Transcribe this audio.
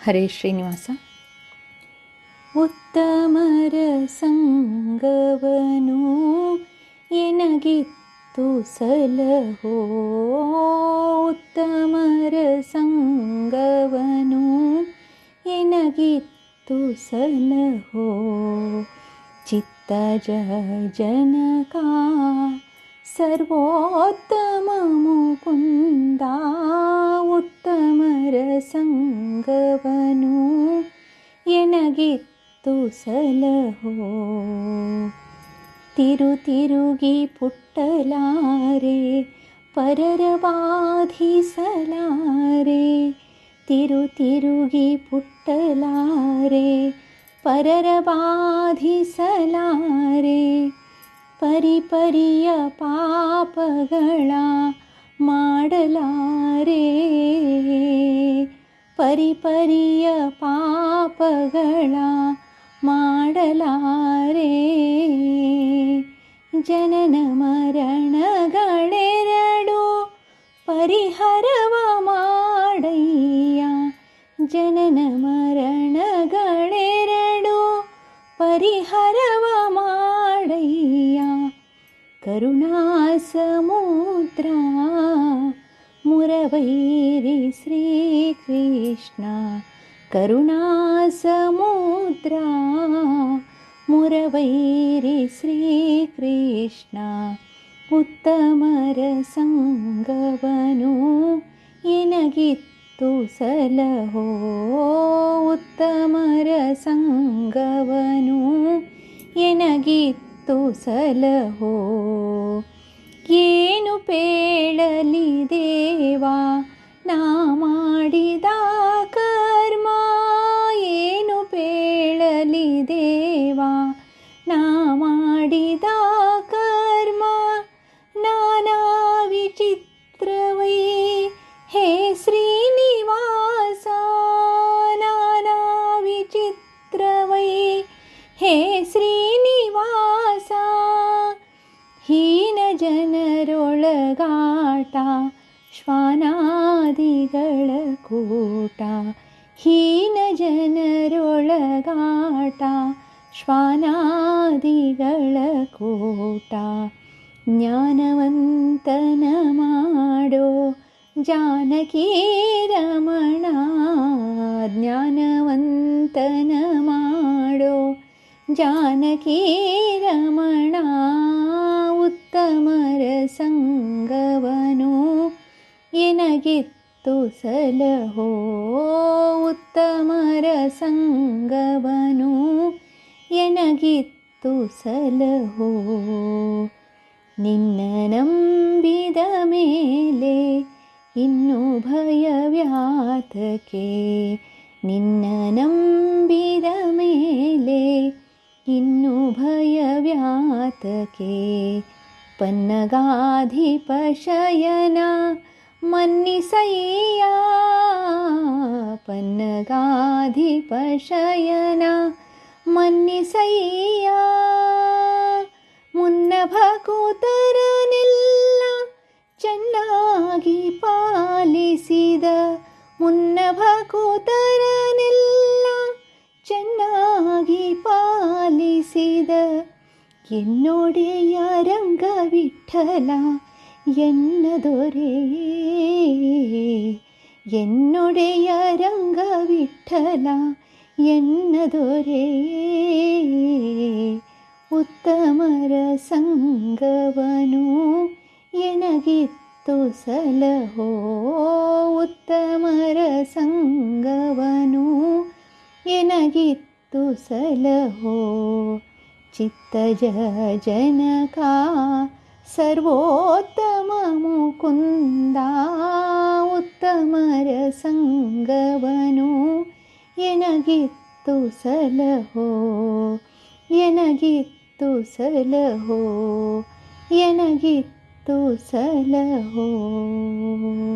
ಹರೇ ಶ್ರೀನಿವಾಸ. ಉತ್ತಮರ ಸಂಗವನು ಎನಗಿತ್ತು ಸಲಹೋ, ಉತ್ತಮರ ಸಂಗವನು ಎನಗಿತ್ತು ಸಲಹೋ, ಚಿತ್ತಜ ಜನಕ ಸರ್ವೋತ್ತಮ ಮುಕುಂದ, ಉತ್ತಮರ ಸಂಗವನು ಎನಗಿತ್ತು ಸಲಹೋ. ತಿರುಗಿ ಪುಟ್ಟಲಾರೆ ಪರರ ಬಾಧಿಸಲಾರೆ, ತಿರುಗಿ ಪುಟ್ಟಲಾರೆ ಪರರ ಬಾಧಿಸಲಾರೆ, ಪರಿಪರಿಯ ಪಾಪಗಳ ಮಾಡಲಾರೆ, ಪರಿಪರಿಯ ಪಾಪಗಳ ಮಾಡಲಾರೆ. ಜನನ ಮರಣಗಳೆರಡು ಪರಿಹರವ ಮಾಡಯ್ಯ, ಜನನ ಮರಣಗಳೆರಡು ಪರಿಹರವ ಮಾಡಯ್ಯ. ಕರುಣಾ ಸಮುದ್ರ ಮುರವೈರಿ ಶ್ರೀಕೃಷ್ಣ, ಕರುಣಾ ಸಮುದ್ರ ಮುರವೈರಿ ಶ್ರೀಕೃಷ್ಣ, ಉತ್ತಮರ ಸಂಗವನು ಎನಗಿತ್ತು ಸಲಹೋ, ಉತ್ತಮರ ಸಂಗವನು ಎನಗಿತ್ತು ಸಲಹೋ. ಏನು ಪೇಳಲಿ ದೇವಾ ನಾ ಮಾಡಿದ ಕರ್ಮ, ಏನು ಪೇಳಲಿ ದೇವಾ ನಾ ಮಾಡಿದ ಕರ್ಮ. ನಾನಾ ವಿಚಿತ್ರವೈ ಹೇ ಶ್ರೀನಿವಾಸ, ನಾನಾ ವಿಚಿತ್ರವೈ ಹೇ ಶ್ರೀನಿವಾಸ. ಹೀನ ಜನರೊಳಗಾಟ ಶ್ವಾನಾದಿಗಳ ಕೂಟ, ಹೀನ ಜನರೊಳಗಾಟ ಶ್ವಾನಾದಿಗಳ ಕೂಟ. ಜ್ಞಾನವಂತನ ಮಾಡೋ ಜಾನಕಿ ರಮಣ, ಜ್ಞಾನವಂತನ ಮಾಡೋ ಜಾನಕಿ ರಮಣ, ಉತ್ತಮರ ಸಂಗವನು ಎನಗಿತ್ತು ಸಲಹೋ, ಉತ್ತಮರ ಸಂಗವನು ಎನಗಿತ್ತು ಸಲಹೋ. ನಿನ್ನ ನಂಬಿದ ಮೇಲೆ ಇನ್ನು ಭಯವ್ಯಾತಕೆ, ನಿನ್ನ ನಂಬಿದ ಮೇಲೆ ಇನ್ನು ಭಯವ್ಯಾತಕೆ. ಪನ್ನಗಾಧಿಪ ಶಯನ ಮನ್ನಿಸಯ್ಯ, ಪನ್ನಗಾಧಿಪ ಶಯನ ಮನ್ನಿಸಯ್ಯ. ಮುನ್ನ ಭಕುತರನೆಲ್ಲ ಚೆನ್ನಾಗಿ ಪಾಲಿಸಿದ, ಮುನ್ನ ಭಕುತರನೆಲ್ಲ ಚೆನ್ನಾಗಿ ಪಾಲಿಸಿದ. ಎನ್ನೊಡೆಯ ರಂಗ ವಿಠಲ ಎನ್ನ ದೊರೆಯೇ, ಎನ್ನೊಡೆಯ ರಂಗ ವಿಠಲ ಎನ್ನ ದೊರೆಯೇ. ಉತ್ತಮರ ಸಂಗವನು ಎನಗಿತ್ತು ಸಲಹೋ, ಉತ್ತಮರ ಸಂಗವನು ಎನಗಿತ್ತು ಸಲಹೋ. ಚಿತ್ತಜ ಜನಕ ಸರ್ವೋತ್ತಮ ಮುಕುಂದ, ಉತ್ತಮರ ಸಂಗವನು ಎನಗಿತ್ತು ಸಲಹೋ, ಎನಗಿತ್ತು ಸಲಹೋ, ಎನಗಿತ್ತು ಸಲಹೋ.